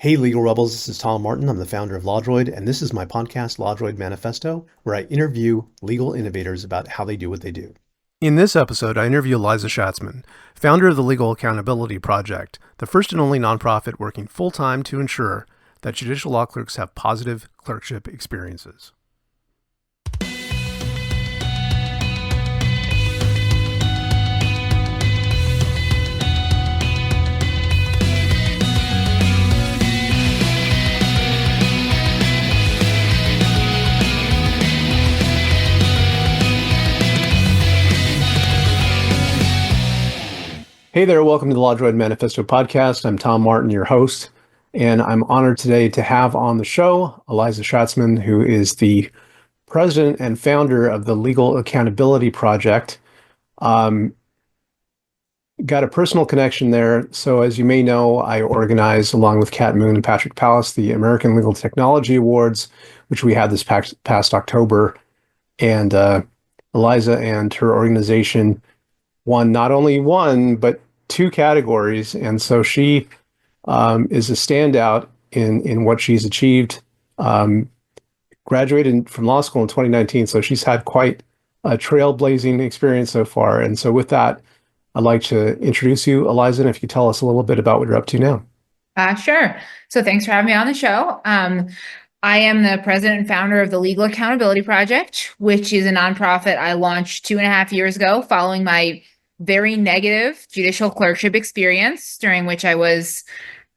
Hey, Legal Rebels, this is Tom Martin. I'm the founder of LawDroid, and this is my podcast, LawDroid Manifesto, where I interview legal innovators about how they do what they do. In this episode, I interview Aliza Shatzman, founder of the Legal Accountability Project, the first and only nonprofit working full-time to ensure that judicial law clerks have positive clerkship experiences. Hey there, welcome to the LawDroid Manifesto podcast. I'm Tom Martin, your host, and I'm honored today to have on the show Aliza Shatzman, who is the president and founder of the Legal Accountability Project. Got a personal connection there. So as you may know, I organize, along with Kat Moon and Patrick Pallas, the American Legal Technology Awards, which we had this past October. And Aliza and her organization won not only one, but two categories. And so she is a standout in what she's achieved. Graduated from law school in 2019, so she's had quite a trailblazing experience so far. And so with that, I'd like to introduce you, Aliza, and if you tell us a little bit about what you're up to now. Sure. So thanks for having me on the show. I am the president and founder of the Legal Accountability Project, which is a nonprofit I launched 2.5 years ago following my very negative judicial clerkship experience, during which I was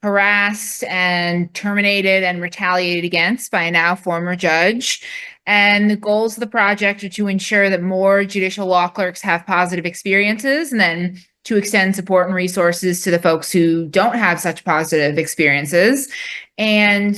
harassed and terminated and retaliated against by a now former judge. And the goals of the project are to ensure that more judicial law clerks have positive experiences, and then to extend support and resources to the folks who don't have such positive experiences. And,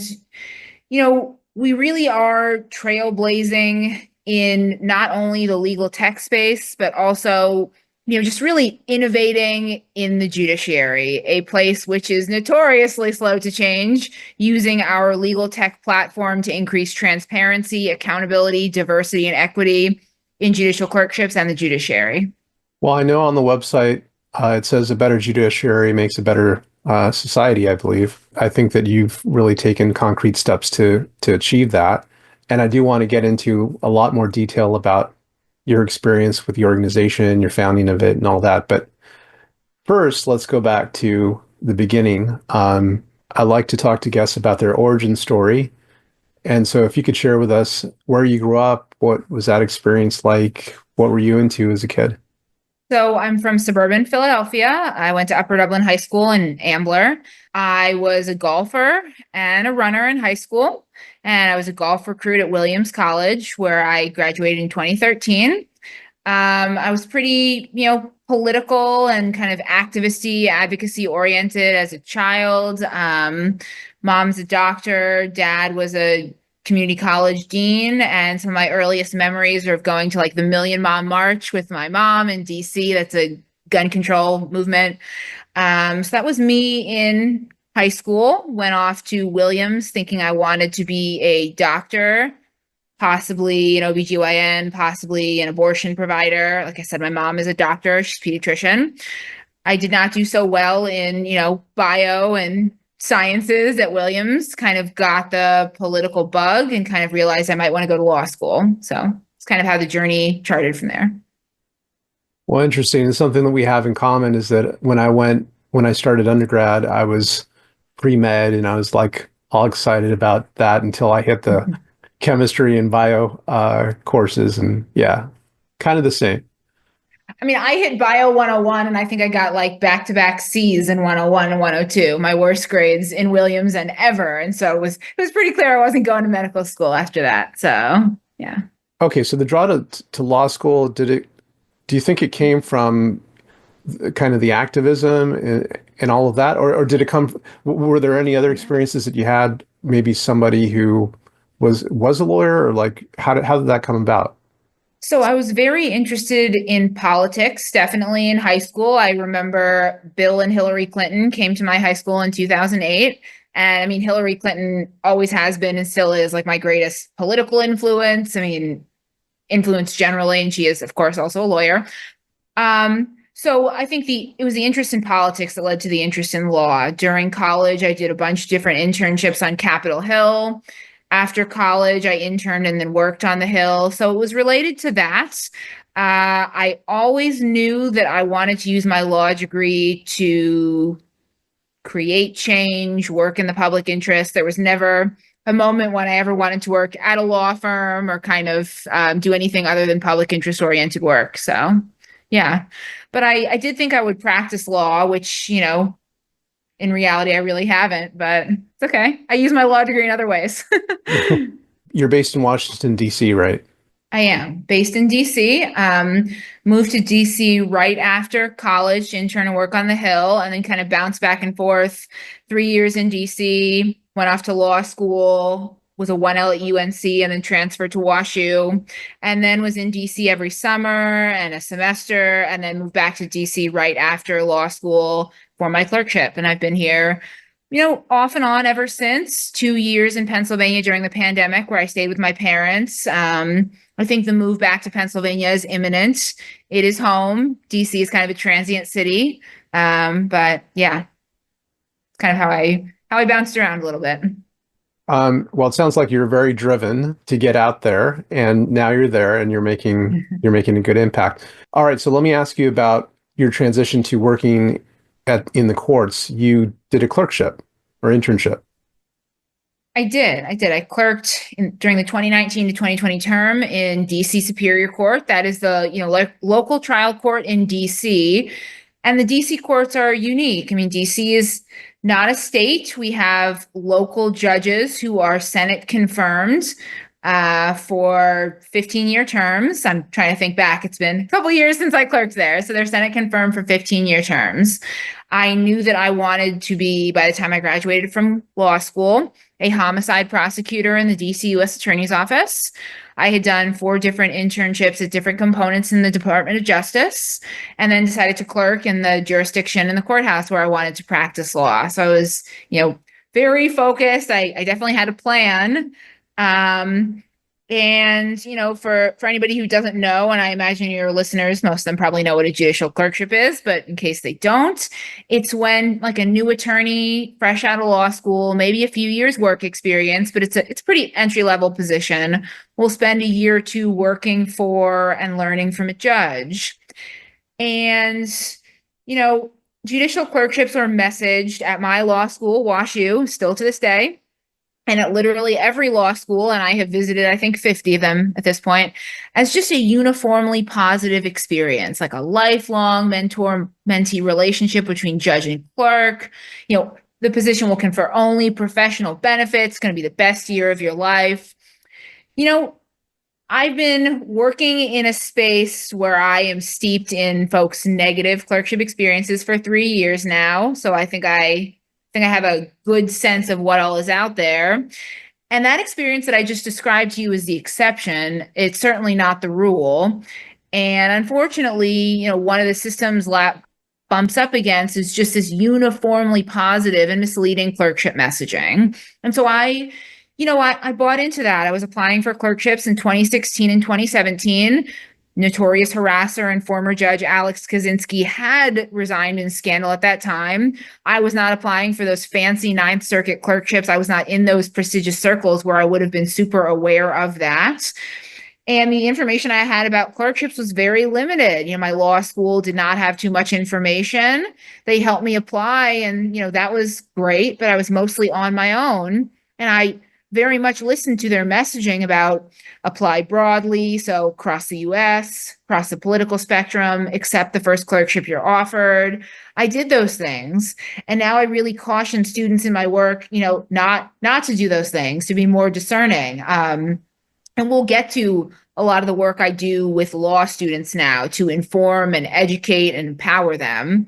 we really are trailblazing in not only the legal tech space, but also just really innovating in the judiciary, a place which is notoriously slow to change, using our legal tech platform to increase transparency, accountability, diversity, and equity in judicial clerkships and the judiciary. Well, I know on the website, it says a better judiciary makes a better society, I believe. I think that you've really taken concrete steps to achieve that. And I do want to get into a lot more detail about your experience with the organization, your founding of it, and all that. But first, let's go back to the beginning. I like to talk to guests about their origin story. And so if you could share with us where you grew up, what was that experience like? What were you into as a kid? So I'm from suburban Philadelphia. I went to Upper Dublin High School in Ambler. I was a golfer and a runner in high school, and I was a golf recruit at Williams College, where I graduated in 2013. I was pretty, political and kind of activisty, advocacy oriented as a child. Mom's a doctor. Dad was a community college dean, and some of my earliest memories are of going to like the Million Mom March with my mom in DC. That's a gun control movement. So that was me in high school. Went off to Williams thinking I wanted to be a doctor, possibly an OBGYN, possibly an abortion provider. Like I said, my mom is a doctor. She's a pediatrician. I did not do so well in, bio and sciences at Williams. Kind of got the political bug and kind of realized I might want to go to law school. So it's kind of how the journey charted from there. Well, interesting. And something that we have in common is that when I started undergrad, I was pre-med and I was like all excited about that until I hit the chemistry and bio courses. And yeah, kind of the same. I mean, I hit Bio 101 and I think I got like back-to-back C's in 101 and 102, my worst grades in Williams and ever. And so it was pretty clear I wasn't going to medical school after that. So, yeah. Okay, so the draw to law school, do you think it came from kind of the activism and all of that? Or did it were there any other experiences that you had, maybe somebody who was a lawyer, or like, how did that come about? So I was very interested in politics, definitely in high school. I remember Bill and Hillary Clinton came to my high school in 2008. And I mean, Hillary Clinton always has been and still is like my greatest political influence. I mean, influence generally, and she is, of course, also a lawyer. So I think it was the interest in politics that led to the interest in law. During college, I did a bunch of different internships on Capitol Hill. After college, I interned and then worked on the Hill. So it was related to that. I always knew that I wanted to use my law degree to create change, work in the public interest. There was never a moment when I ever wanted to work at a law firm or kind of do anything other than public interest oriented work. So, yeah. But I did think I would practice law, which, in reality, I really haven't, but it's okay. I use my law degree in other ways. You're based in Washington, D.C., right? I am based in DC. Moved to DC right after college to intern and work on the Hill, and then kind of bounced back and forth. 3 years in DC, went off to law school, was a 1L at UNC, and then transferred to WashU, and then was in DC every summer and a semester, and then moved back to DC right after law school for my clerkship. And I've been here off and on ever since. 2 years in Pennsylvania during the pandemic where I stayed with my parents. I think the move back to Pennsylvania is imminent. It is home. DC is kind of a transient city. But yeah, it's kind of how I bounced around a little bit. Well, it sounds like you're very driven to get out there, and now you're there and you're making a good impact. All right, so let me ask you about your transition to working in the courts. You did a clerkship or internship. I did. I clerked during the 2019 to 2020 term in DC Superior Court. That is the local trial court in DC. And the DC courts are unique. I mean, DC is not a state. We have local judges who are Senate confirmed for 15-year terms. I'm trying to think back. It's been a couple years since I clerked there. So they're Senate confirmed for 15-year terms. I knew that I wanted to be, by the time I graduated from law school, a homicide prosecutor in the DC U.S. Attorney's Office. I had done 4 different internships at different components in the Department of Justice, and then decided to clerk in the jurisdiction in the courthouse where I wanted to practice law. So I was, very focused. I definitely had a plan. And, for anybody who doesn't know, and I imagine your listeners, most of them probably know what a judicial clerkship is, but in case they don't, it's when like a new attorney, fresh out of law school, maybe a few years work experience, but it's a pretty entry-level position, will spend a year or two working for and learning from a judge. And, judicial clerkships are messaged at my law school, WashU, still to this day, and at literally every law school, and I have visited, I think, 50 of them at this point, as just a uniformly positive experience, like a lifelong mentor-mentee relationship between judge and clerk. The position will confer only professional benefits, going to be the best year of your life. I've been working in a space where I am steeped in folks' negative clerkship experiences for 3 years now, so I think I have a good sense of what all is out there. And that experience that I just described to you is the exception. It's certainly not the rule. And unfortunately, one of the systems LAP bumps up against is just this uniformly positive and misleading clerkship messaging. And so I bought into that. I was applying for clerkships in 2016 and 2017. Notorious harasser and former judge Alex Kaczynski had resigned in scandal at that time. I was not applying for those fancy Ninth Circuit clerkships. I was not in those prestigious circles where I would have been super aware of that. And the information I had about clerkships was very limited. My law school did not have too much information. They helped me apply, and that was great, but I was mostly on my own. And I very much listened to their messaging about apply broadly, so across the US, across the political spectrum, accept the first clerkship you're offered. I did those things. And now I really caution students in my work, not to do those things, to be more discerning. And we'll get to a lot of the work I do with law students now to inform and educate and empower them.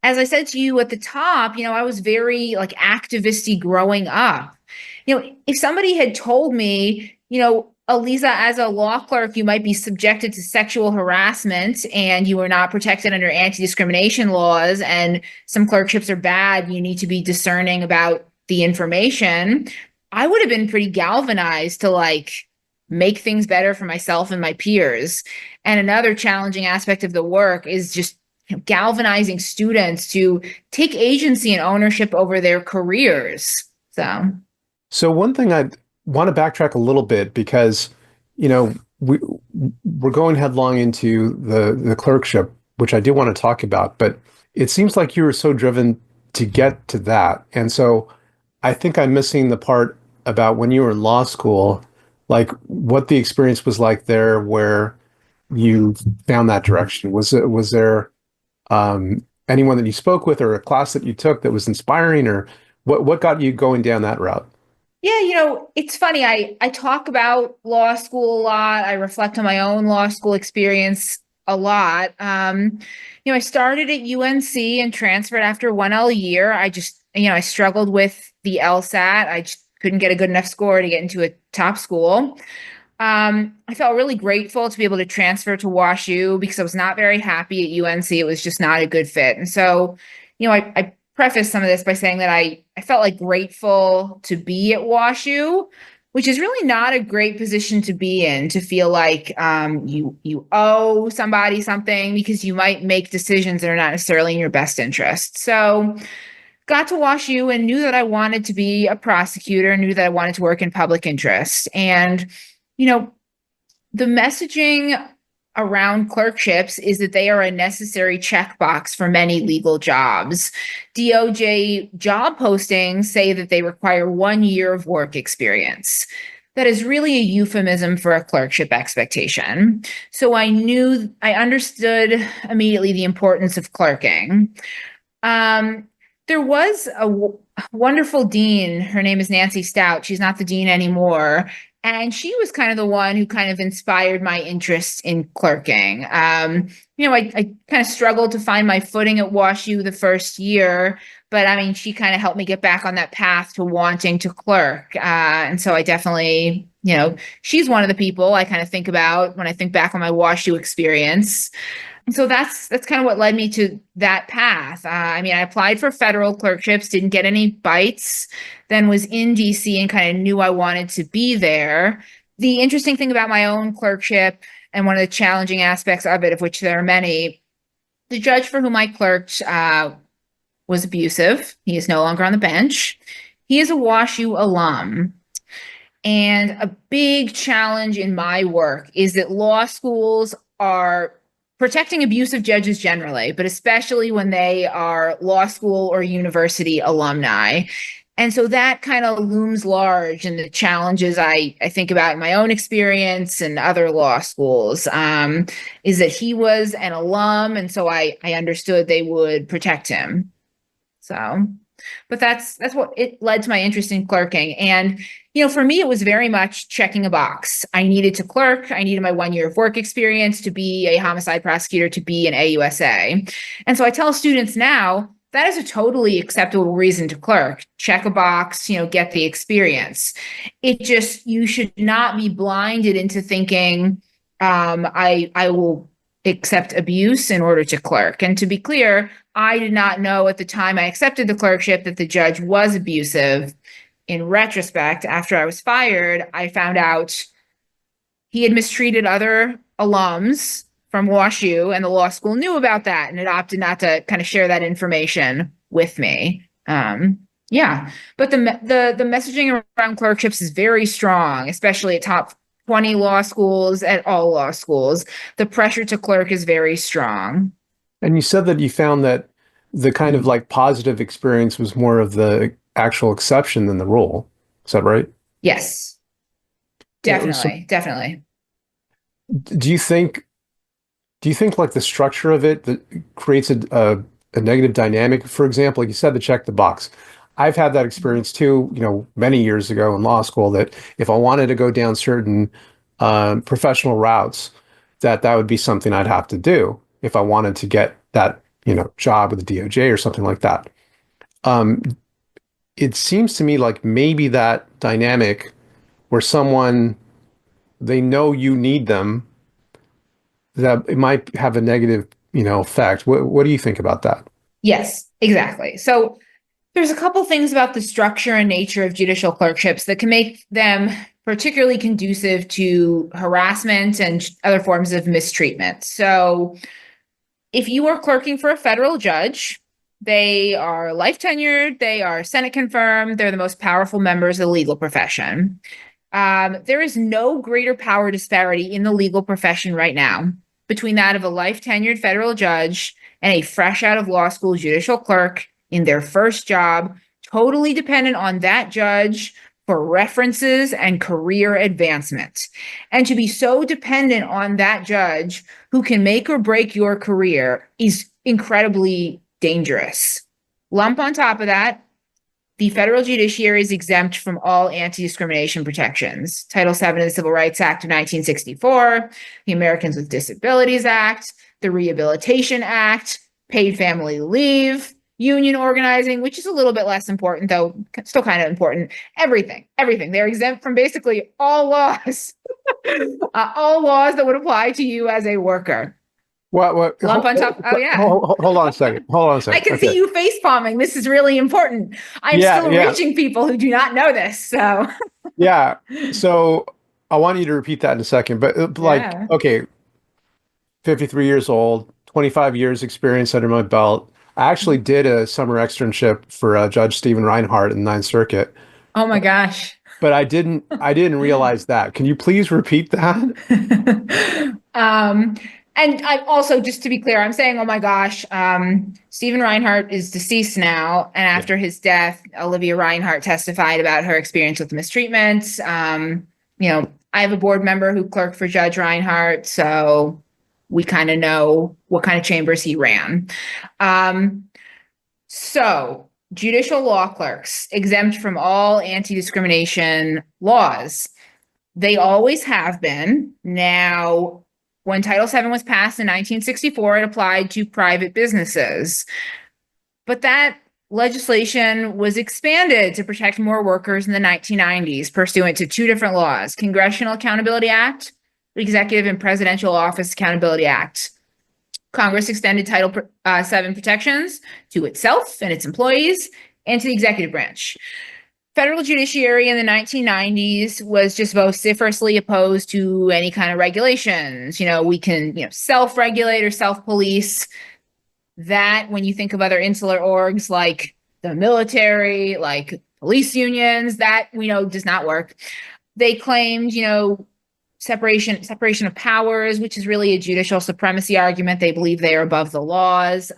As I said to you at the top, I was very activisty growing up. If somebody had told me, Aliza, as a law clerk, you might be subjected to sexual harassment and you are not protected under anti-discrimination laws, and some clerkships are bad, you need to be discerning about the information, I would have been pretty galvanized to make things better for myself and my peers. And another challenging aspect of the work is just galvanizing students to take agency and ownership over their careers. So one thing I want to backtrack a little bit because, we're going headlong into the clerkship, which I do want to talk about, but it seems like you were so driven to get to that. And so I think I'm missing the part about when you were in law school, like what the experience was like there, where you found that direction. Was there anyone that you spoke with or a class that you took that was inspiring, or what got you going down that route? Yeah, it's funny. I talk about law school a lot. I reflect on my own law school experience a lot. I started at UNC and transferred after 1L year. I struggled with the LSAT. I just couldn't get a good enough score to get into a top school. I felt really grateful to be able to transfer to WashU because I was not very happy at UNC. It was just not a good fit. And so, I preface some of this by saying that I felt like grateful to be at WashU, which is really not a great position to be in, to feel like you owe somebody something because you might make decisions that are not necessarily in your best interest. So got to WashU and knew that I wanted to be a prosecutor, knew that I wanted to work in public interest. And, the messaging around clerkships is that they are a necessary checkbox for many legal jobs. DOJ job postings say that they require 1 year of work experience. That is really a euphemism for a clerkship expectation. So I understood immediately the importance of clerking. There was a wonderful dean. Her name is Nancy Stout. She's not the dean anymore. And she was kind of the one who kind of inspired my interest in clerking. I kind of struggled to find my footing at WashU the first year, but she kind of helped me get back on that path to wanting to clerk. And so I definitely, she's one of the people I kind of think about when I think back on my WashU experience. So that's kind of what led me to that path. I applied for federal clerkships, didn't get any bites, then was in DC and kind of knew I wanted to be there. The interesting thing about my own clerkship, and one of the challenging aspects of it, of which there are many, the judge for whom I clerked was abusive. He is no longer on the bench. He is a WashU alum. And a big challenge in my work is that law schools are protecting abusive judges generally, but especially when they are law school or university alumni. And so that kind of looms large in the challenges I think about in my own experience and other law schools, is that he was an alum. And so I understood they would protect him. But that's what it led to my interest in clerking. And, for me, it was very much checking a box. I needed to clerk. I needed my 1 year of work experience to be a homicide prosecutor, to be an AUSA. And so I tell students now, that is a totally acceptable reason to clerk. Check a box, get the experience. You should not be blinded into thinking, I will accept abuse in order to clerk. And to be clear, I did not know at the time I accepted the clerkship that the judge was abusive. In retrospect, after I was fired, I found out he had mistreated other alums from WashU, and the law school knew about that, and it opted not to kind of share that information with me. But the messaging around clerkships is very strong, especially at top 20 law schools, at all law schools. The pressure to clerk is very strong. And you said that you found that the kind of like positive experience was more of the actual exception than the rule. Is that right? Yes, definitely. Definitely. Do you think like the structure of it that creates a negative dynamic? For example, like you said, to check the box. I've had that experience too, many years ago in law school, that if I wanted to go down certain professional routes, that would be something I'd have to do if I wanted to get that, job with the DOJ or something like that. It seems to me like maybe that dynamic where someone, they know you need them, that it might have a negative, effect. What do you think about that? Yes, exactly. So there's a couple things about the structure and nature of judicial clerkships that can make them particularly conducive to harassment and other forms of mistreatment. So if you are clerking for a federal judge, they are life tenured, they are Senate confirmed, they're the most powerful members of the legal profession. There is no greater power disparity in the legal profession right now between that of a life tenured federal judge and a fresh out of law school judicial clerk in their first job, totally dependent on that judge for references and career advancement. And to be so dependent on that judge who can make or break your career is incredibly dangerous. Lump on top of that, the federal judiciary is exempt from all anti-discrimination protections. Title VII of the Civil Rights Act of 1964, the Americans with Disabilities Act, the Rehabilitation Act, paid family leave, union organizing, which is a little bit less important, though still kind of important. Everything. They're exempt from basically all laws, all laws that would apply to you as a worker. What? Lump on top. Oh, yeah. Hold on a second. I can see you face palming. This is really important. I'm still reaching people who do not know this. So yeah. So I want you to repeat that in a second. But okay, 53 years old, 25 years experience under my belt. I actually did a summer externship for Judge Stephen Reinhardt in the Ninth Circuit. Oh my gosh. But I didn't realize that. Can you please repeat that? And I also, just to be clear, I'm saying, oh my gosh, Stephen Reinhardt is deceased now. And after his death, Olivia Reinhardt testified about her experience with mistreatment. I have a board member who clerked for Judge Reinhardt, so we kind of know what kind of chambers he ran. So judicial law clerks exempt from all anti-discrimination laws. They always have been. Now, when Title VII was passed in 1964, it applied to private businesses. But that legislation was expanded to protect more workers in the 1990s, pursuant to two different laws: Congressional Accountability Act, the Executive and Presidential Office Accountability Act. Congress extended Title VII protections to itself and its employees and to the executive branch. Federal judiciary in the 1990s was just vociferously opposed to any kind of regulations. We can, self-regulate or self-police. That, when you think of other insular orgs like the military, like police unions, that we know does not work. They claimed, separation of powers, which is really a judicial supremacy argument. They believe they are above the laws.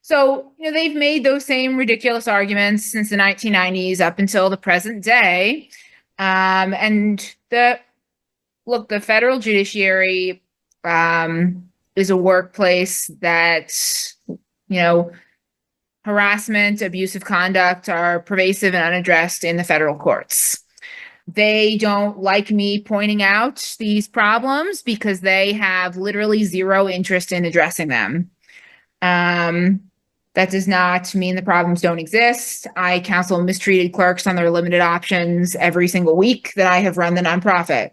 So, they've made those same ridiculous arguments since the 1990s up until the present day. And the federal judiciary is a workplace that, harassment, abusive conduct are pervasive and unaddressed in the federal courts. They don't like me pointing out these problems because they have literally zero interest in addressing them. That does not mean the problems don't exist. I counsel mistreated clerks on their limited options every single week that I have run the nonprofit.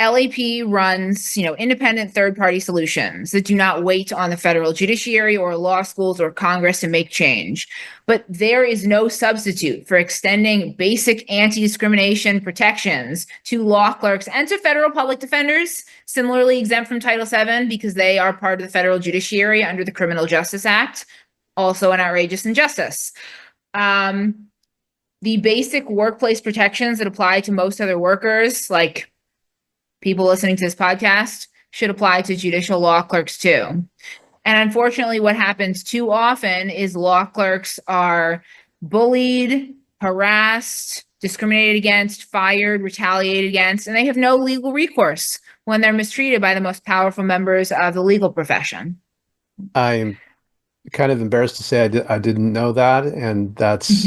LAP runs, independent third-party solutions that do not wait on the federal judiciary or law schools or Congress to make change. But there is no substitute for extending basic anti-discrimination protections to law clerks and to federal public defenders, similarly exempt from Title VII because they are part of the federal judiciary under the Criminal Justice Act, also an outrageous injustice. The basic workplace protections that apply to most other workers, like people listening to this podcast, should apply to judicial law clerks too. And unfortunately, what happens too often is law clerks are bullied, harassed, discriminated against, fired, retaliated against, and they have no legal recourse when they're mistreated by the most powerful members of the legal profession. I'm kind of embarrassed to say I didn't know that, and that's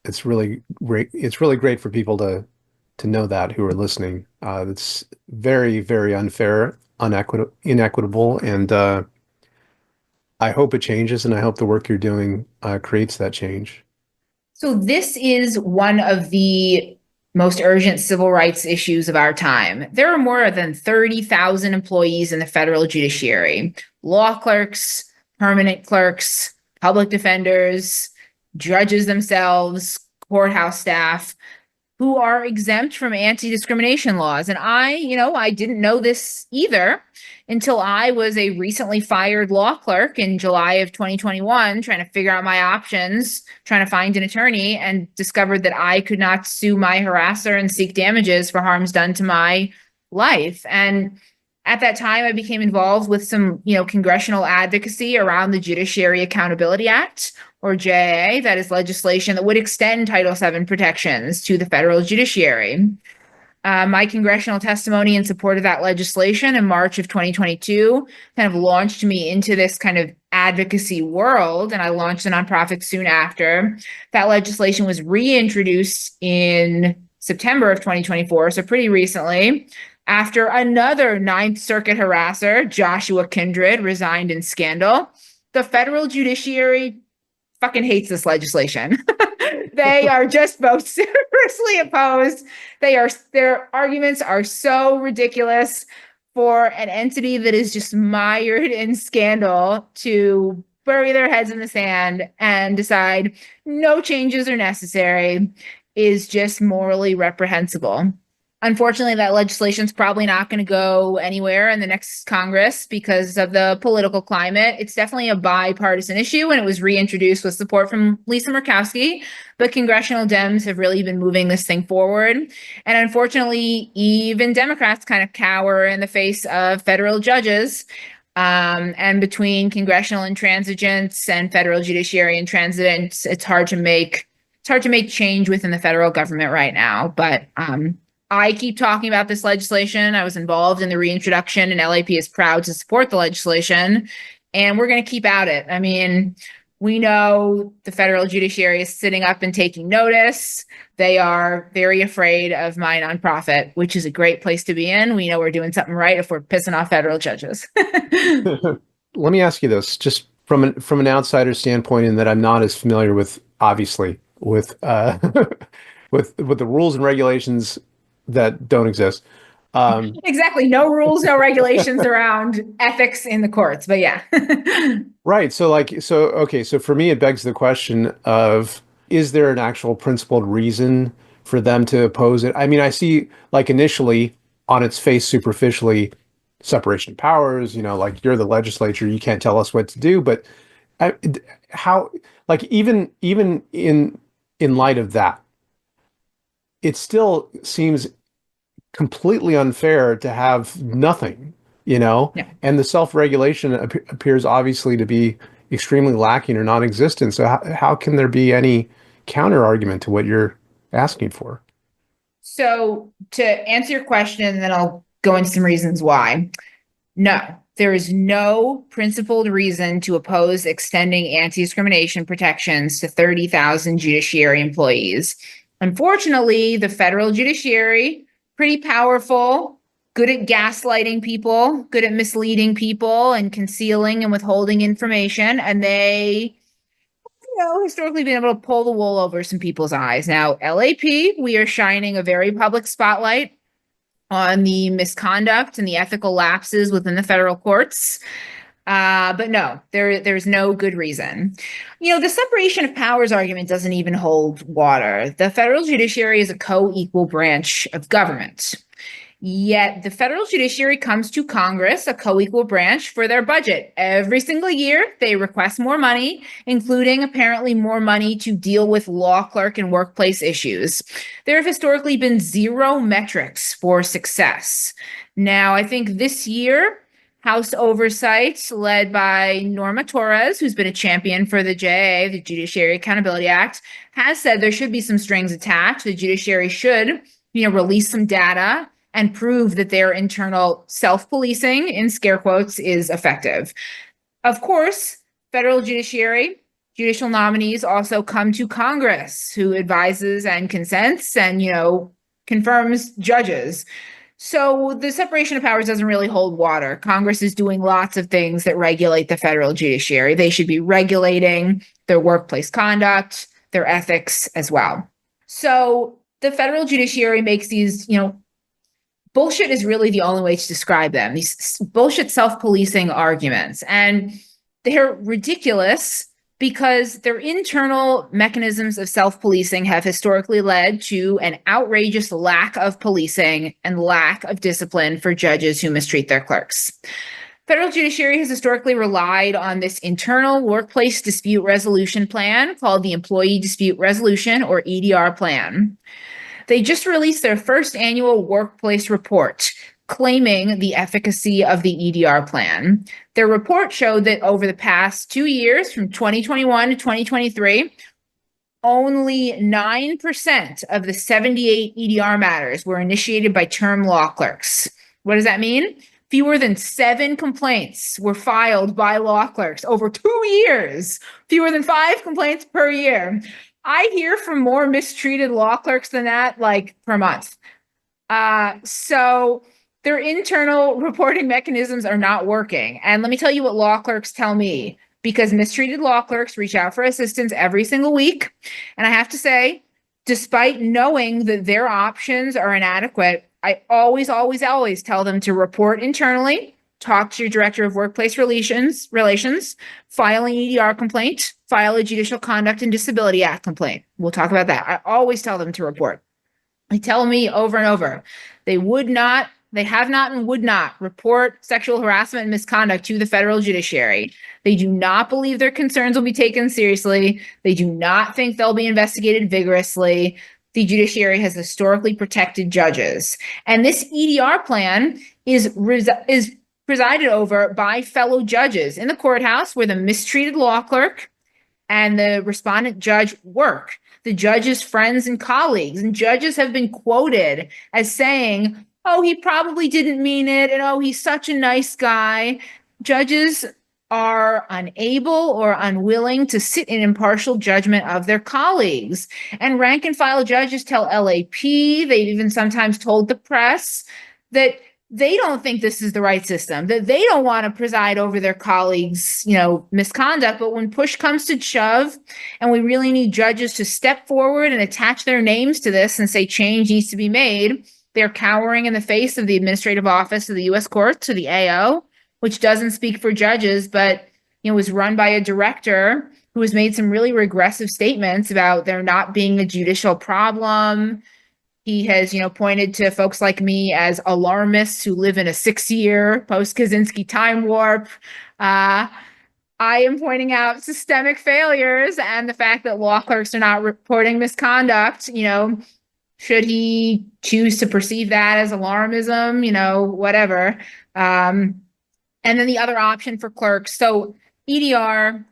it's really great. It's really great for people to know that who are listening. It's very, very unfair, inequitable, and I hope it changes, and I hope the work you're doing creates that change. So this is one of the most urgent civil rights issues of our time. There are more than 30,000 employees in the federal judiciary: law clerks, permanent clerks, public defenders, judges themselves, courthouse staff, who are exempt from anti-discrimination laws. And I didn't know this either until I was a recently fired law clerk in July of 2021, trying to figure out my options, trying to find an attorney, and discovered that I could not sue my harasser and seek damages for harms done to my life. And at that time, I became involved with some, congressional advocacy around the Judiciary Accountability Act, or JA. That is legislation that would extend Title VII protections to the federal judiciary. My congressional testimony in support of that legislation in March of 2022 kind of launched me into this kind of advocacy world, and I launched a nonprofit soon after. That legislation was reintroduced in September of 2024, so pretty recently, after another Ninth Circuit harasser, Joshua Kindred, resigned in scandal. The federal judiciary fucking hates this legislation. They are just vociferously opposed. Their arguments are so ridiculous for an entity that is just mired in scandal to bury their heads in the sand and decide no changes are necessary is just morally reprehensible. Unfortunately, that legislation is probably not going to go anywhere in the next Congress because of the political climate. It's definitely a bipartisan issue, and it was reintroduced with support from Lisa Murkowski. But congressional Dems have really been moving this thing forward. And unfortunately, even Democrats kind of cower in the face of federal judges. And between congressional intransigence and federal judiciary intransigence, it's hard to make change within the federal government right now. But I keep talking about this legislation. I was involved in the reintroduction, and LAP is proud to support the legislation, and we're going to keep at it. I mean, we know the federal judiciary is sitting up and taking notice. They are very afraid of my nonprofit, which is a great place to be in. We know we're doing something right if we're pissing off federal judges. Let me ask you this, just from an outsider standpoint, in that I'm not as familiar with, obviously, with with the rules and regulations that don't exist. Exactly. No rules, no regulations around ethics in the courts, but yeah. Right. So for me, it begs the question of, is there an actual principled reason for them to oppose it? I mean, I see, like, initially on its face, superficially, separation of powers, like, you're the legislature, you can't tell us what to do. But how, like, even in light of that, it still seems completely unfair to have nothing, Yeah. And the self-regulation appears obviously to be extremely lacking or non-existent. So how can there be any counter argument to what you're asking for? So to answer your question, then I'll go into some reasons why. No, there is no principled reason to oppose extending anti-discrimination protections to 30,000 judiciary employees. Unfortunately, the federal judiciary, pretty powerful, good at gaslighting people, good at misleading people and concealing and withholding information. And they, historically been able to pull the wool over some people's eyes. Now, LAP, we are shining a very public spotlight on the misconduct and the ethical lapses within the federal courts. But no, there's no good reason. The separation of powers argument doesn't even hold water. The federal judiciary is a co-equal branch of government. Yet the federal judiciary comes to Congress, a co-equal branch, for their budget. Every single year, they request more money, including apparently more money to deal with law clerk and workplace issues. There have historically been zero metrics for success. Now, I think this year, House Oversight, led by Norma Torres, who's been a champion for the JA, the Judiciary Accountability Act, has said there should be some strings attached. The judiciary should, release some data and prove that their internal self-policing, in scare quotes, is effective. Of course, federal judiciary, judicial nominees also come to Congress, who advises and consents and, confirms judges. So the separation of powers doesn't really hold water. Congress is doing lots of things that regulate the federal judiciary. They should be regulating their workplace conduct, their ethics as well. So the federal judiciary makes these, bullshit is really the only way to describe them, these bullshit self-policing arguments. And they're ridiculous because their internal mechanisms of self-policing have historically led to an outrageous lack of policing and lack of discipline for judges who mistreat their clerks. Federal judiciary has historically relied on this internal workplace dispute resolution plan called the Employee Dispute Resolution, or EDR plan. They just released their first annual workplace report claiming the efficacy of the EDR plan. Their report showed that over the past 2 years, from 2021 to 2023, only 9% of the 78 EDR matters were initiated by term law clerks. What does that mean? Fewer than 7 complaints were filed by law clerks over 2 years, fewer than 5 complaints per year. I hear from more mistreated law clerks than that, like, per month. So their internal reporting mechanisms are not working. And let me tell you what law clerks tell me, because mistreated law clerks reach out for assistance every single week. And I have to say, despite knowing that their options are inadequate, I always tell them to report internally, talk to your director of workplace relations, file an EDR complaint, file a Judicial Conduct and Disability Act complaint. We'll talk about that. I always tell them to report. They tell me over and over, they have not and would not report sexual harassment and misconduct to the federal judiciary. They do not believe their concerns will be taken seriously. They do not think they'll be investigated vigorously. The judiciary has historically protected judges. And this EDR plan is presided over by fellow judges in the courthouse, where the mistreated law clerk and the respondent judge work. The judge's friends and colleagues, and judges have been quoted as saying, "Oh, he probably didn't mean it," and "Oh, he's such a nice guy." Judges are unable or unwilling to sit in impartial judgment of their colleagues. And rank and file judges tell LAP, they've even sometimes told the press, that they don't think this is the right system, that they don't want to preside over their colleagues', misconduct. But when push comes to shove, and we really need judges to step forward and attach their names to this and say change needs to be made, they're cowering in the face of the administrative office of the U.S. courts, or the AO, which doesn't speak for judges, but was run by a director who has made some really regressive statements about there not being a judicial problem. He has, pointed to folks like me as alarmists who live in a 6-year post-Kaczynski time warp. I am pointing out systemic failures and the fact that law clerks are not reporting misconduct. Should he choose to perceive that as alarmism, whatever. And then the other option for clerks. So EDR,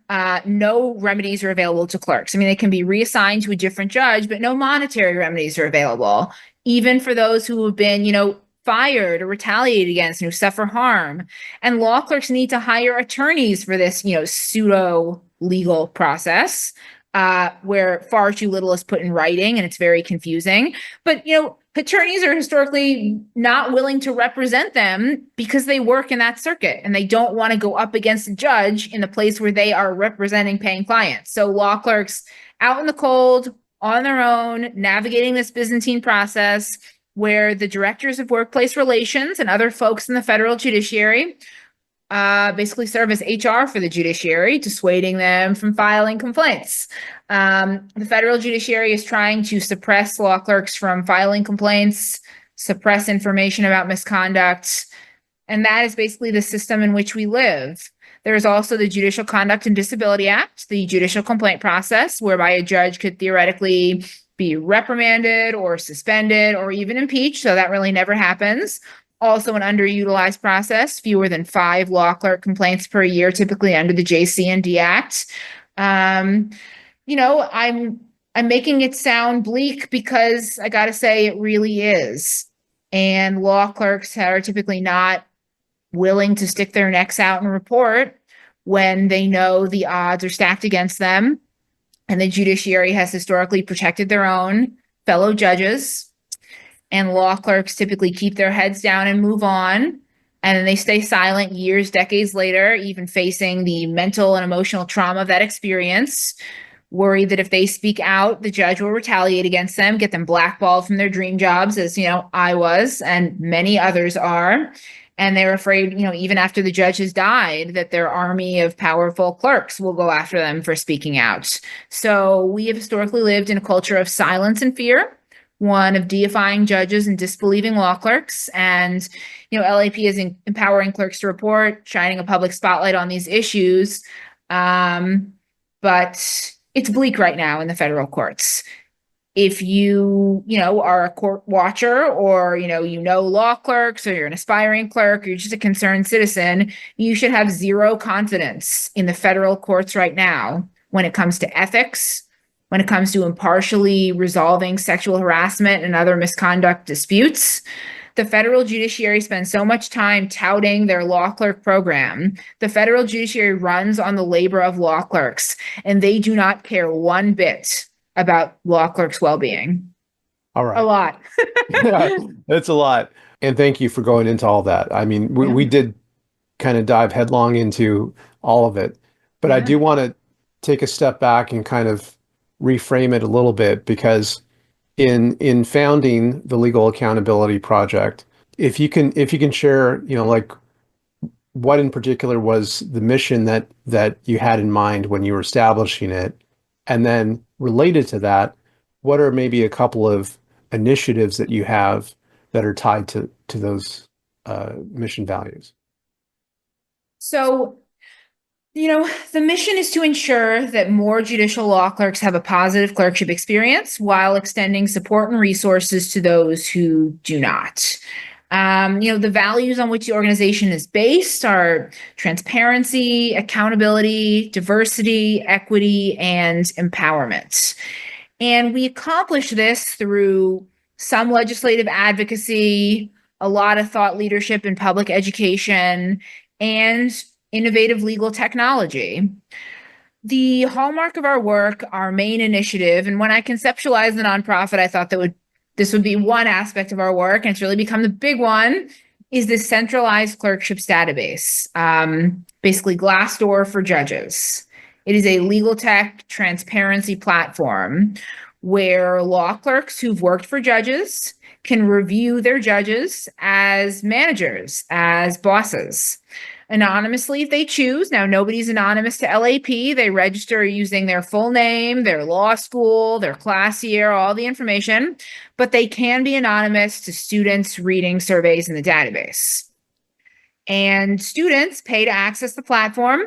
no remedies are available to clerks. They can be reassigned to a different judge, but no monetary remedies are available, even for those who have been, fired or retaliated against and who suffer harm. And law clerks need to hire attorneys for this, pseudo legal process, where far too little is put in writing, and it's very confusing. But, attorneys are historically not willing to represent them because they work in that circuit and they don't want to go up against a judge in the place where they are representing paying clients. So law clerks out in the cold, on their own, navigating this Byzantine process, where the directors of workplace relations and other folks in the federal judiciary basically serve as HR for the judiciary, dissuading them from filing complaints. The federal judiciary is trying to suppress law clerks from filing complaints, suppress information about misconduct, and that is basically the system in which we live. There's also the Judicial Conduct and Disability Act, the judicial complaint process, whereby a judge could theoretically be reprimanded or suspended or even impeached, so that really never happens. Also an underutilized process, fewer than 5 law clerk complaints per year, typically under the JC&D Act. I'm making it sound bleak because I got to say it really is. And law clerks are typically not willing to stick their necks out and report when they know the odds are stacked against them. And the judiciary has historically protected their own fellow judges. And law clerks typically keep their heads down and move on. And then they stay silent years, decades later, even facing the mental and emotional trauma of that experience, worried that if they speak out, the judge will retaliate against them, get them blackballed from their dream jobs, as I was, and many others are. And they're afraid, even after the judge has died, that their army of powerful clerks will go after them for speaking out. So we have historically lived in a culture of silence and fear, one of deifying judges and disbelieving law clerks. And, LAP is empowering clerks to report, shining a public spotlight on these issues. But it's bleak right now in the federal courts. If you are a court watcher, or, law clerks, or you're an aspiring clerk, or you're just a concerned citizen, you should have zero confidence in the federal courts right now when it comes to ethics, when it comes to impartially resolving sexual harassment and other misconduct disputes. The federal judiciary spends so much time touting their law clerk program. The federal judiciary runs on the labor of law clerks, and they do not care one bit about law clerks' well-being. All right. A lot. Yeah, that's a lot. And thank you for going into all that. I mean, we did kind of dive headlong into all of it, but I do want to take a step back and kind of reframe it a little bit, because in founding the Legal Accountability Project, if you can share, like, what in particular was the mission that you had in mind when you were establishing it, and then related to that, what are maybe a couple of initiatives that you have that are tied to those mission values? So, the mission is to ensure that more judicial law clerks have a positive clerkship experience while extending support and resources to those who do not. The values on which the organization is based are transparency, accountability, diversity, equity, and empowerment. And we accomplish this through some legislative advocacy, a lot of thought leadership in public education, and innovative legal technology. The hallmark of our work, our main initiative, and when I conceptualized the nonprofit, I thought this would be one aspect of our work, and it's really become the big one, is the centralized clerkships database, basically Glassdoor for judges. It is a legal tech transparency platform where law clerks who've worked for judges can review their judges as managers, as bosses, anonymously if they choose. Now, nobody's anonymous to LAP. They register using their full name, their law school, their class year, all the information, but they can be anonymous to students reading surveys in the database. And students pay to access the platform.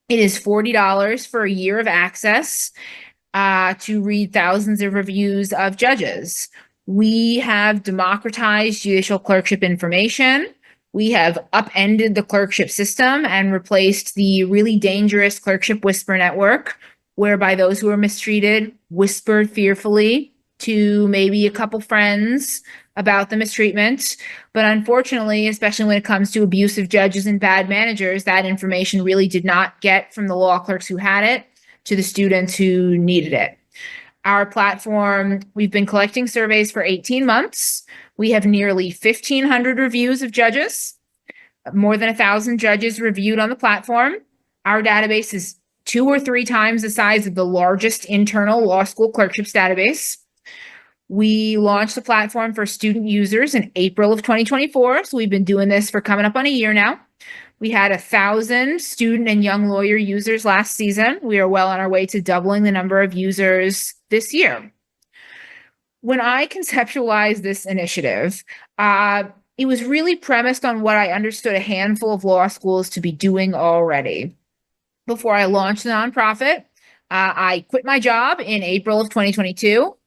It is $40 for a year of access to read thousands of reviews of judges. We have democratized judicial clerkship information. We have upended the clerkship system and replaced the really dangerous clerkship whisper network, whereby those who are mistreated whispered fearfully to maybe a couple friends about the mistreatment. But unfortunately, especially when it comes to abusive judges and bad managers, that information really did not get from the law clerks who had it to the students who needed it. Our platform, we've been collecting surveys for 18 months. We have nearly 1,500 reviews of judges, more than 1,000 judges reviewed on the platform. Our database is 2 or 3 times the size of the largest internal law school clerkships database. We launched the platform for student users in April of 2024. So we've been doing this for coming up on a year now. We had 1,000 student and young lawyer users last season. We are well on our way to doubling the number of users this year. When I conceptualized this initiative, it was really premised on what I understood a handful of law schools to be doing already. Before I launched the nonprofit, I quit my job in April of 2022,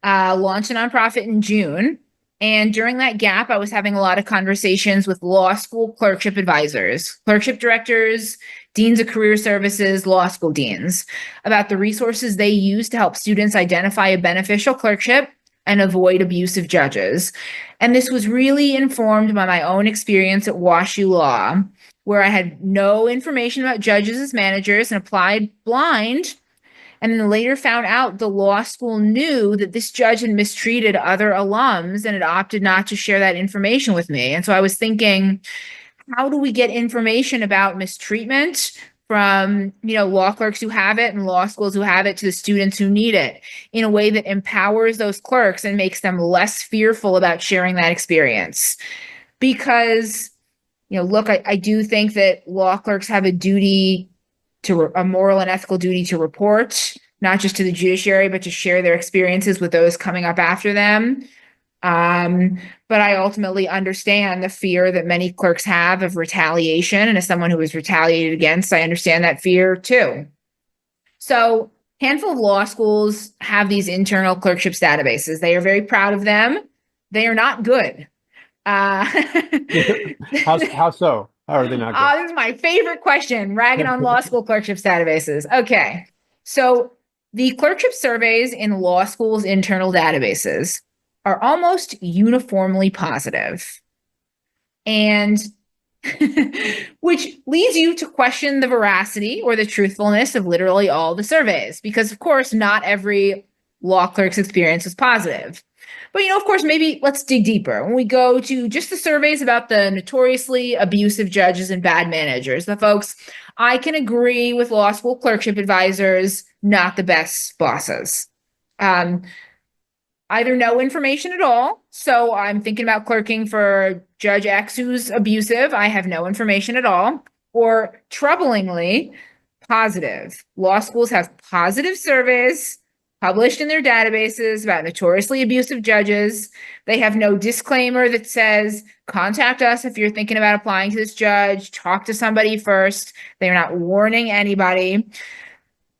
launched a nonprofit in June. And during that gap, I was having a lot of conversations with law school clerkship advisors, clerkship directors, deans of career services, law school deans, about the resources they use to help students identify a beneficial clerkship and avoid abusive judges. And this was really informed by my own experience at WashU Law, where I had no information about judges as managers and applied blind. And then later found out the law school knew that this judge had mistreated other alums and had opted not to share that information with me. And so I was thinking, how do we get information about mistreatment from, law clerks who have it and law schools who have it to the students who need it in a way that empowers those clerks and makes them less fearful about sharing that experience? Because look, I do think that law clerks have a duty a moral and ethical duty to report, not just to the judiciary, but to share their experiences with those coming up after them. But I ultimately understand the fear that many clerks have of retaliation. And as someone who was retaliated against, I understand that fear too. So a handful of law schools have these internal clerkships databases. They are very proud of them. They are not good. How so? How are they not good? This is my favorite question, ragging on law school clerkships databases. Okay. So the clerkship surveys in law schools' internal databases are almost uniformly positive. And which leads you to question the veracity or the truthfulness of literally all the surveys, because of course, not every law clerk's experience was positive. But, of course, maybe let's dig deeper. When we go to just the surveys about the notoriously abusive judges and bad managers, the folks, I can agree with law school clerkship advisors, not the best bosses. Either no information at all. So I'm thinking about clerking for Judge X who's abusive. I have no information at all. Or troublingly, positive. Law schools have positive surveys published in their databases about notoriously abusive judges. They have no disclaimer that says, contact us if you're thinking about applying to this judge, talk to somebody first. They're not warning anybody.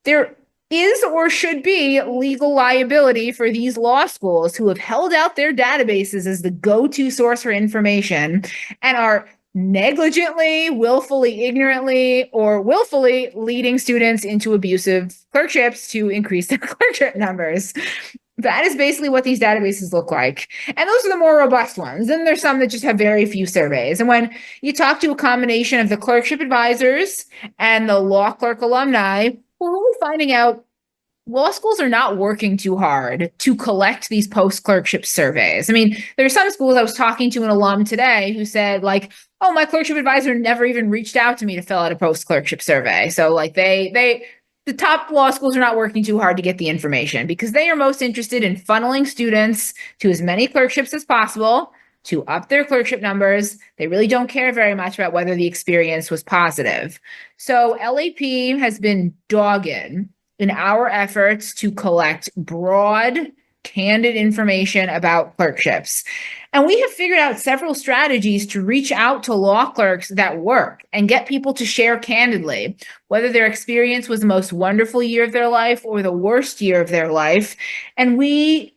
There is or should be legal liability for these law schools who have held out their databases as the go-to source for information and are negligently, willfully, ignorantly, or willfully leading students into abusive clerkships to increase their clerkship numbers. That is basically what these databases look like. And those are the more robust ones. Then there's some that just have very few surveys. And when you talk to a combination of the clerkship advisors and the law clerk alumni, we're really finding out law schools are not working too hard to collect these post-clerkship surveys. I mean, there are some schools. I was talking to an alum today who said, like, oh, my clerkship advisor never even reached out to me to fill out a post-clerkship survey. So, like, the top law schools are not working too hard to get the information because they are most interested in funneling students to as many clerkships as possible to up their clerkship numbers. They really don't care very much about whether the experience was positive. So LAP has been dogged in our efforts to collect broad, candid information about clerkships. And we have figured out several strategies to reach out to law clerks that work and get people to share candidly, whether their experience was the most wonderful year of their life or the worst year of their life. And we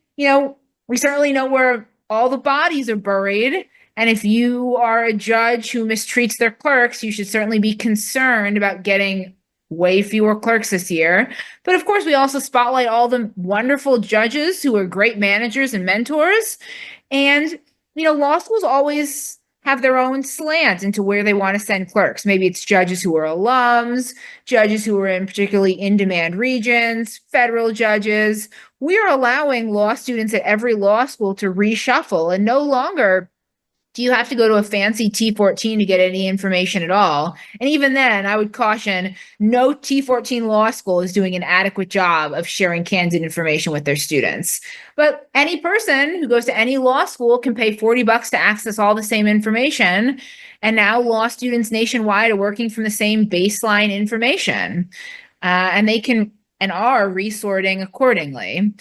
certainly know where all the bodies are buried. And if you are a judge who mistreats their clerks, you should certainly be concerned about getting way fewer clerks this year. But of course, we also spotlight all the wonderful judges who are great managers and mentors. And, law schools always have their own slant into where they want to send clerks. Maybe it's judges who are alums, judges who are in particularly in-demand regions, federal judges. We are allowing law students at every law school to reshuffle, and no longer do you have to go to a fancy T14 to get any information at all. And even then, I would caution no T14 law school is doing an adequate job of sharing candid information with their students. But any person who goes to any law school can pay $40 to access all the same information. And now law students nationwide are working from the same baseline information. And they can and are resorting accordingly.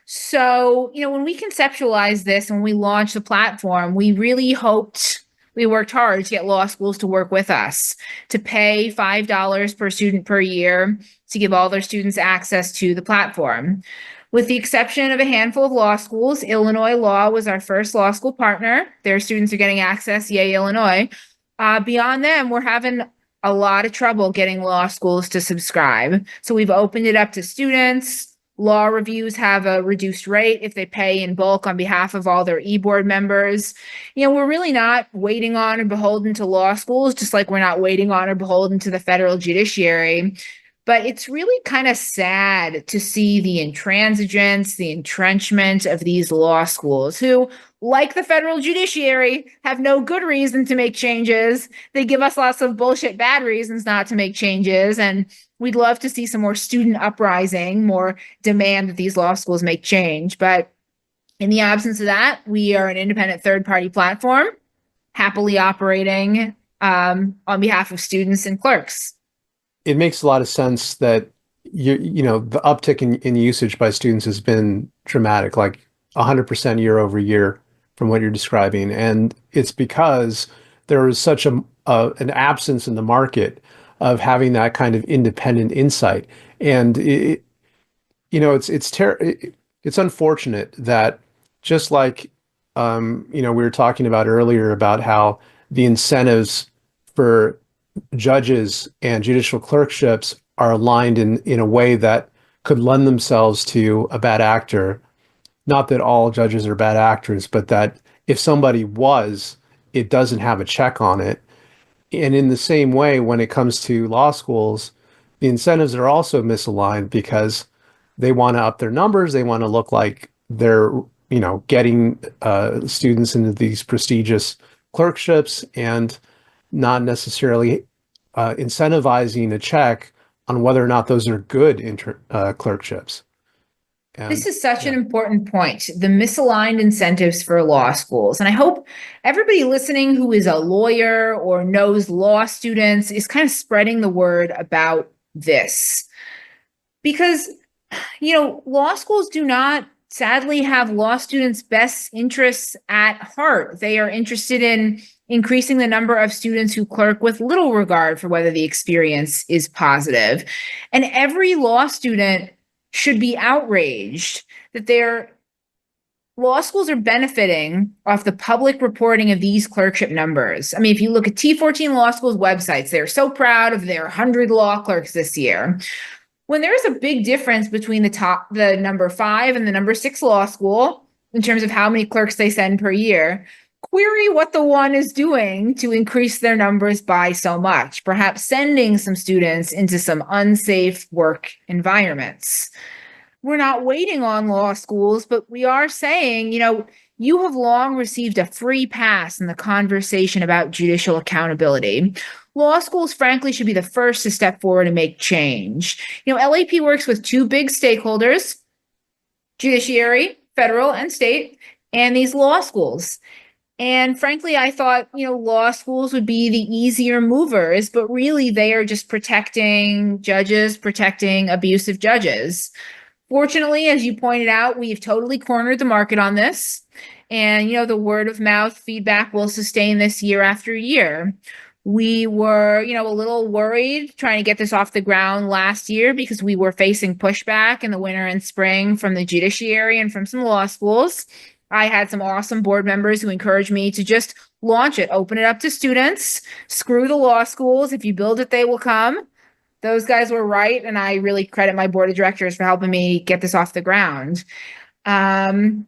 So, when we conceptualized this, when we launched the platform, we worked hard to get law schools to work with us, to pay $5 per student per year to give all their students access to the platform. With the exception of a handful of law schools, Illinois Law was our first law school partner. Their students are getting access, yay, Illinois. Beyond them, we're having a lot of trouble getting law schools to subscribe. So we've opened it up to students. Law reviews have a reduced rate if they pay in bulk on behalf of all their e-board members. We're really not waiting on or beholden to law schools, just like we're not waiting on or beholden to the federal judiciary. But it's really kind of sad to see the intransigence, the entrenchment of these law schools who, like the federal judiciary, have no good reason to make changes. They give us lots of bullshit bad reasons not to make changes. And we'd love to see some more student uprising, more demand that these law schools make change. But in the absence of that, we are an independent third-party platform, happily operating on behalf of students and clerks. It makes a lot of sense that the uptick in usage by students has been dramatic, like 100% year over year from what you're describing. And it's because there is such an absence in the market of having that kind of independent insight. And it's unfortunate that just like we were talking about earlier about how the incentives for judges and judicial clerkships are aligned in a way that could lend themselves to a bad actor. Not that all judges are bad actors, but that if somebody was, it doesn't have a check on it. And in the same way, when it comes to law schools, the incentives are also misaligned because they want to up their numbers. They want to look like they're, getting students into these prestigious clerkships and not necessarily incentivizing a check on whether or not those are good clerkships. And, this is such an important point, the misaligned incentives for law schools. And I hope everybody listening who is a lawyer or knows law students is kind of spreading the word about this. Because, law schools do not sadly have law students' best interests at heart. They are interested in increasing the number of students who clerk with little regard for whether the experience is positive. And every law student should be outraged that their law schools are benefiting off the public reporting of these clerkship numbers. I mean, if you look at T14 Law School's websites, they're so proud of their 100 law clerks this year. When there's a big difference between the number 5 and the number 6 law school in terms of how many clerks they send per year, query what the one is doing to increase their numbers by so much, perhaps sending some students into some unsafe work environments. We're not waiting on law schools, but we are saying, you have long received a free pass in the conversation about judicial accountability. Law schools, frankly, should be the first to step forward and make change. LAP works with 2 big stakeholders, judiciary, federal and state, and these law schools. And frankly, I thought, law schools would be the easier movers, but really they are just protecting judges, protecting abusive judges. Fortunately, as you pointed out, we've totally cornered the market on this. And, the word of mouth feedback will sustain this year after year. We were, a little worried trying to get this off the ground last year because we were facing pushback in the winter and spring from the judiciary and from some law schools. I had some awesome board members who encouraged me to just launch it, open it up to students, screw the law schools. If you build it, they will come. Those guys were right. And I really credit my board of directors for helping me get this off the ground. And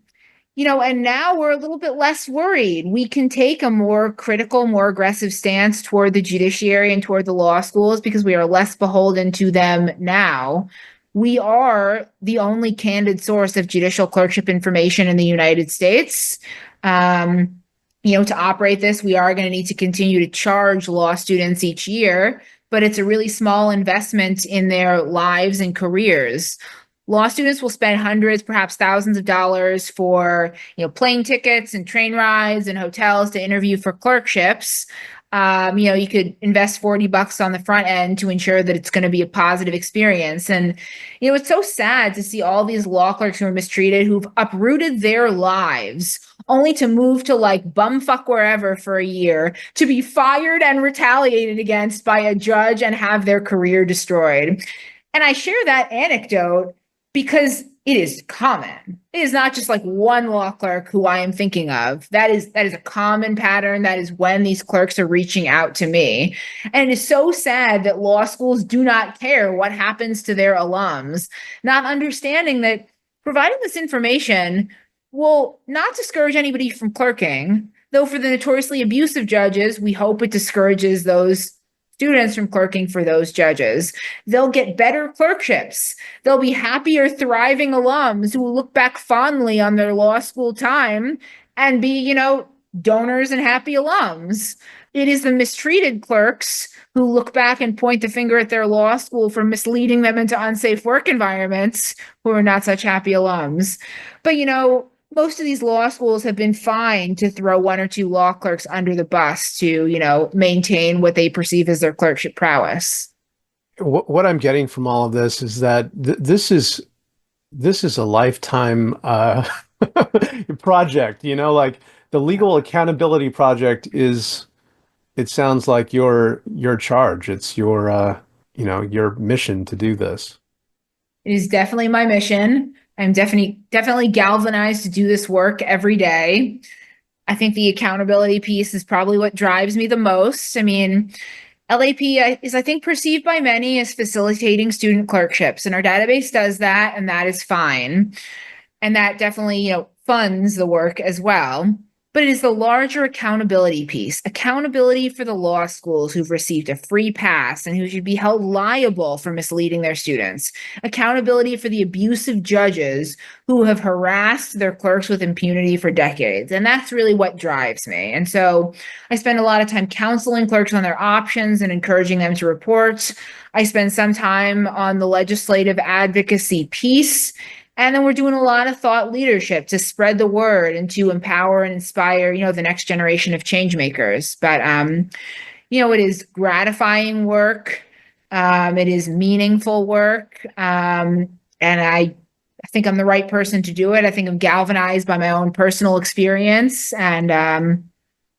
now we're a little bit less worried. We can take a more critical, more aggressive stance toward the judiciary and toward the law schools because we are less beholden to them now. We are the only candid source of judicial clerkship information in the United States. To operate this, we are going to need to continue to charge law students each year, but it's a really small investment in their lives and careers. Law students will spend hundreds, perhaps thousands of dollars for, plane tickets and train rides and hotels to interview for clerkships. You could invest $40 on the front end to ensure that it's going to be a positive experience. And, it's so sad to see all these law clerks who are mistreated, who've uprooted their lives only to move to bumfuck wherever for a year, to be fired and retaliated against by a judge and have their career destroyed. And I share that anecdote because it is common. It is not just one law clerk who I am thinking of. That is a common pattern. That is when these clerks are reaching out to me. And it is so sad that law schools do not care what happens to their alums, not understanding that providing this information will not discourage anybody from clerking, though for the notoriously abusive judges, we hope it discourages those students from clerking for those judges. They'll get better clerkships. They'll be happier, thriving alums who will look back fondly on their law school time and be, donors and happy alums. It is the mistreated clerks who look back and point the finger at their law school for misleading them into unsafe work environments who are not such happy alums. But, most of these law schools have been fine to throw one or two law clerks under the bus to, maintain what they perceive as their clerkship prowess. What I'm getting from all of this is that this is a lifetime project, like the legal accountability project is, it sounds like your charge. It's your mission to do this. It is definitely my mission. I'm definitely galvanized to do this work every day. I think the accountability piece is probably what drives me the most. I mean, LAP is, I think, perceived by many as facilitating student clerkships, and our database does that, and that is fine. And that definitely, funds the work as well. But it is the larger accountability piece, accountability for the law schools who've received a free pass and who should be held liable for misleading their students, accountability for the abusive judges who have harassed their clerks with impunity for decades. And that's really what drives me. And so I spend a lot of time counseling clerks on their options and encouraging them to report. I spend some time on the legislative advocacy piece. And then we're doing a lot of thought leadership to spread the word and to empower and inspire, the next generation of change makers. But, it is gratifying work. It is meaningful work. And I think I'm the right person to do it. I think I'm galvanized by my own personal experience. And,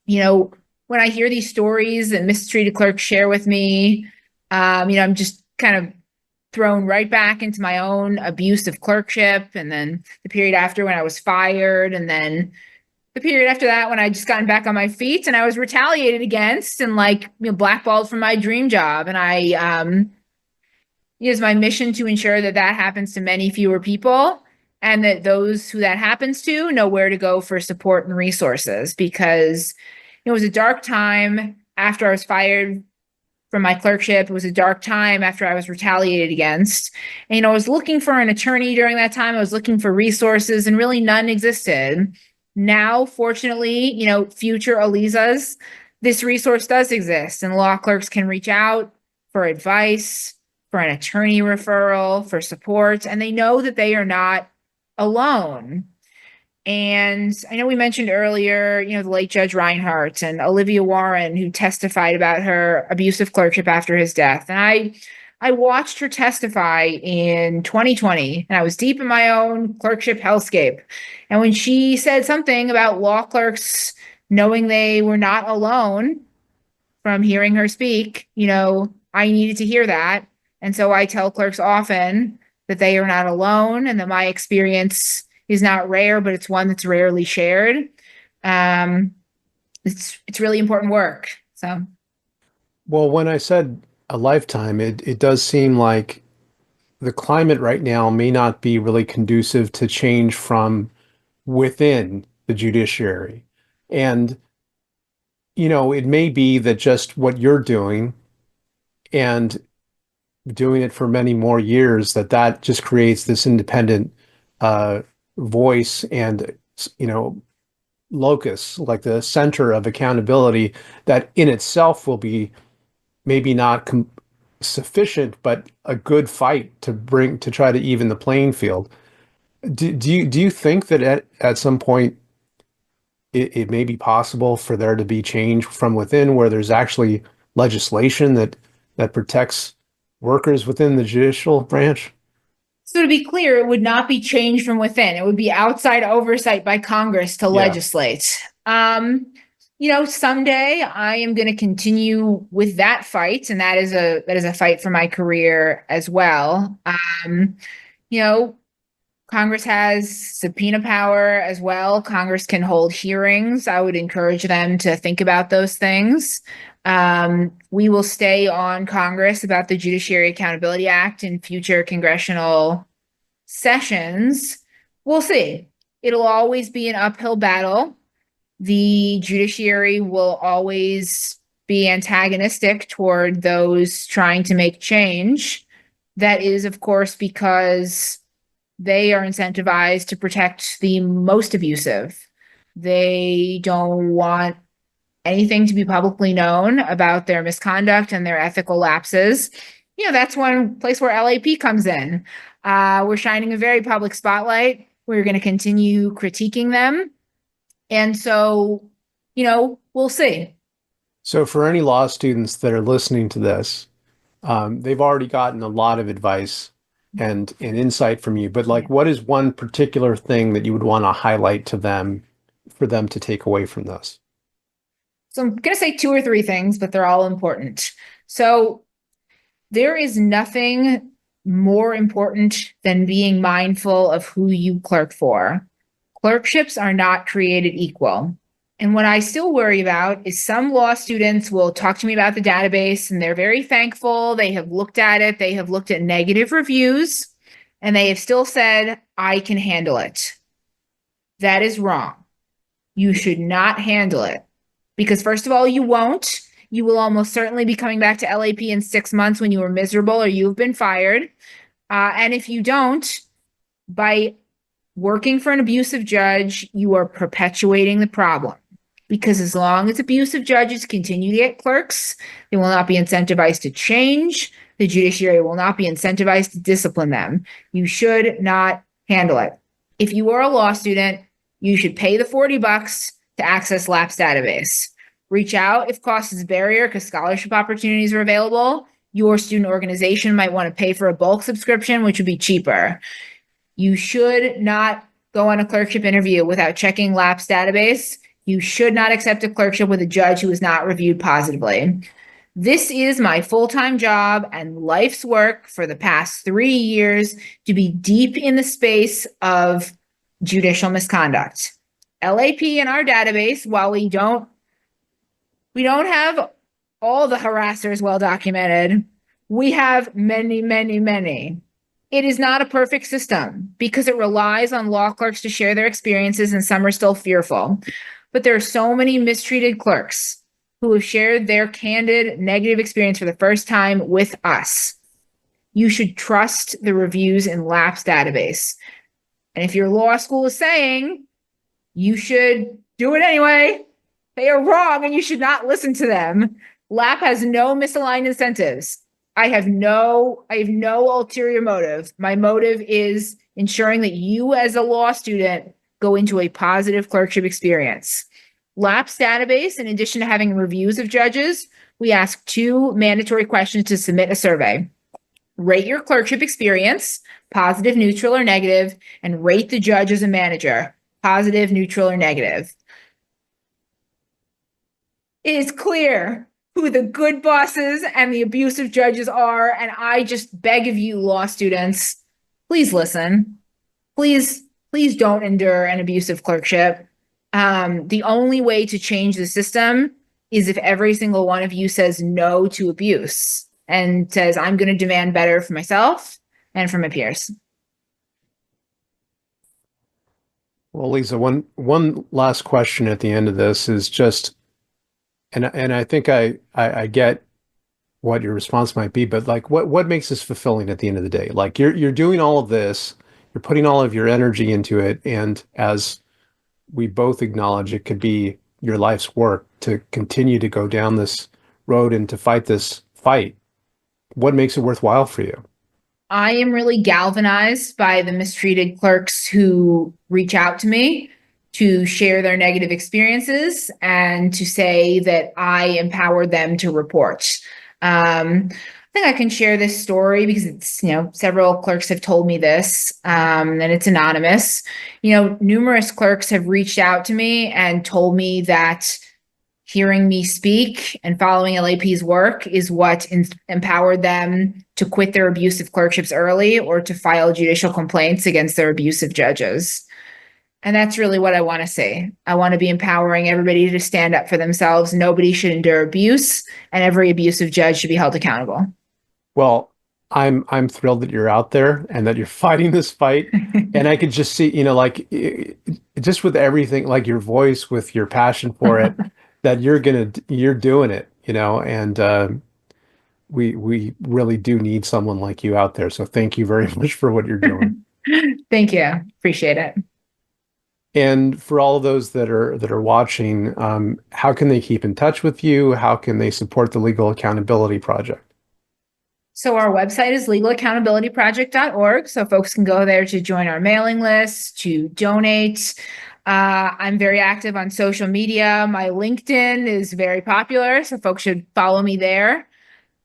when I hear these stories that mistreated clerks share with me, I'm just kind of thrown right back into my own abuse of clerkship, and then the period after when I was fired, and then the period after that when I just gotten back on my feet and I was retaliated against and blackballed from my dream job. And it's my mission to ensure that that happens to many fewer people, and that those who that happens to know where to go for support and resources, because it was a dark time after I was fired from my clerkship. It was a dark time after I was retaliated against. And, I was looking for an attorney during that time. I was looking for resources, and really none existed. Now, fortunately, future Alizas, this resource does exist, and law clerks can reach out for advice, for an attorney referral, for support, and they know that they are not alone. And I know we mentioned earlier, the late Judge Reinhardt and Olivia Warren, who testified about her abusive clerkship after his death. And I watched her testify in 2020, and I was deep in my own clerkship hellscape. And when she said something about law clerks knowing they were not alone from hearing her speak, I needed to hear that. And so I tell clerks often that they are not alone, and that my experience is not rare, but it's one that's rarely shared. It's really important work. So, Well, when I said a lifetime, it does seem like the climate right now may not be really conducive to change from within the judiciary. And, it may be that just what you're doing and doing it for many more years, that just creates this independent voice and locus, like the center of accountability, that in itself will be maybe not sufficient, but a good fight to try to even the playing field. Do you think that at some point it may be possible for there to be change from within, where there's actually legislation that protects workers within the judicial branch? So to be clear, it would not be changed from within. It would be outside oversight by Congress to legislate. Someday I am going to continue with that fight, and that is a fight for my career as well. Congress has subpoena power as well. Congress can hold hearings. I would encourage them to think about those things. We will stay on Congress about the Judiciary Accountability Act in future congressional sessions. We'll see. It'll always be an uphill battle. The judiciary will always be antagonistic toward those trying to make change. That is, of course, because they are incentivized to protect the most abusive. They don't want anything to be publicly known about their misconduct and their ethical lapses. That's one place where LAP comes in. We're shining a very public spotlight We're going to continue critiquing them. And so, we'll see. So for any law students that are listening to this, they've already gotten a lot of advice and insight from you, but like, what is one particular thing that you would want to highlight to them for them to take away from this? So I'm going to say 2 or 3 things, but they're all important. So there is nothing more important than being mindful of who you clerk for. Clerkships are not created equal. And what I still worry about is some law students will talk to me about the database and they're very thankful. They have looked at it. They have looked at negative reviews and they have still said, I can handle it. That is wrong. You should not handle it because first of all, you won't. You will almost certainly be coming back to LAP in 6 months when you were miserable or you've been fired. And if you don't, by working for an abusive judge, you are perpetuating the problem. Because as long as abusive judges continue to get clerks, they will not be incentivized to change. The judiciary will not be incentivized to discipline them. You should not handle it. If you are a law student, you should pay the $40 to access LAP's database. Reach out if cost is a barrier because scholarship opportunities are available. Your student organization might want to pay for a bulk subscription, which would be cheaper. You should not go on a clerkship interview without checking LAP's database. You should not accept a clerkship with a judge who is not reviewed positively. This is my full-time job and life's work for the past 3 years to be deep in the space of judicial misconduct. LAP in our database, while we don't have all the harassers well documented, we have many, many, many. It is not a perfect system because it relies on law clerks to share their experiences and some are still fearful. But there are so many mistreated clerks who have shared their candid negative experience for the first time with us. You should trust the reviews in LAP's database. And if your law school is saying you should do it anyway, they are wrong and you should not listen to them. LAP has no misaligned incentives. I have no ulterior motive. My motive is ensuring that you as a law student go into a positive clerkship experience. LAP's database, in addition to having reviews of judges, we ask 2 mandatory questions to submit a survey. Rate your clerkship experience, positive, neutral, or negative, and rate the judge as a manager, positive, neutral, or negative. It is clear who the good bosses and the abusive judges are, and I just beg of you, law students, please listen. Please don't endure an abusive clerkship. The only way to change the system is if every single one of you says no to abuse and says, I'm going to demand better for myself and for my peers. Well, Lisa, one last question at the end of this is just, and I think I get what your response might be, but like what makes this fulfilling at the end of the day? Like you're doing all of this, you're putting all of your energy into it, and as we both acknowledge, it could be your life's work to continue to go down this road and to fight this fight. What makes it worthwhile for you? I am really galvanized by the mistreated clerks who reach out to me to share their negative experiences and to say that I empowered them to report. I think I can share this story because it's, several clerks have told me this, and it's anonymous. Numerous clerks have reached out to me and told me that hearing me speak and following LAP's work is what empowered them to quit their abusive clerkships early or to file judicial complaints against their abusive judges. And that's really what I want to say. I want to be empowering everybody to stand up for themselves. Nobody should endure abuse, and every abusive judge should be held accountable. Well, I'm thrilled that you're out there and that you're fighting this fight. And I could just see, just with everything, like your voice, with your passion for it, that you're doing it, and we really do need someone like you out there. So thank you very much for what you're doing. Thank you. Appreciate it. And for all of those that are watching, how can they keep in touch with you? How can they support the Legal Accountability Project? So our website is legalaccountabilityproject.org. So folks can go there to join our mailing list, to donate. I'm very active on social media. My LinkedIn is very popular, so folks should follow me there.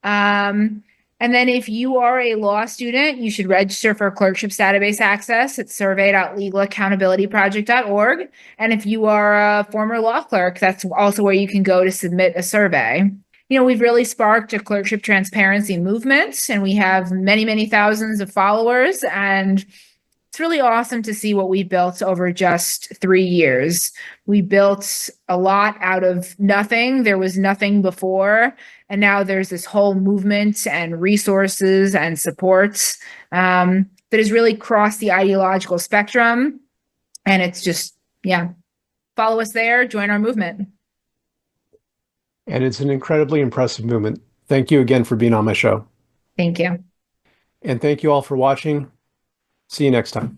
And then if you are a law student, you should register for Clerkships database access at survey.legalaccountabilityproject.org. And if you are a former law clerk, that's also where you can go to submit a survey. We've really sparked a clerkship transparency movement, and we have many, many thousands of followers. And it's really awesome to see what we built over just 3 years. We built a lot out of nothing. There was nothing before. And now there's this whole movement and resources and supports that has really crossed the ideological spectrum. And it's just, follow us there, join our movement. And it's an incredibly impressive movement. Thank you again for being on my show. Thank you. And thank you all for watching. See you next time.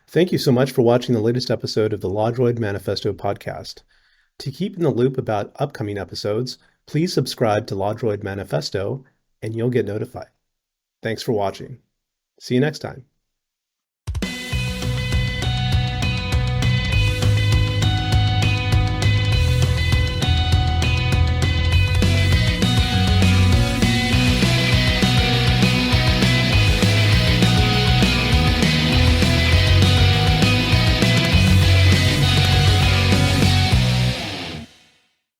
Thank you so much for watching the latest episode of the LawDroid Manifesto podcast. To keep in the loop about upcoming episodes, please subscribe to LawDroid Manifesto and you'll get notified. Thanks for watching. See you next time.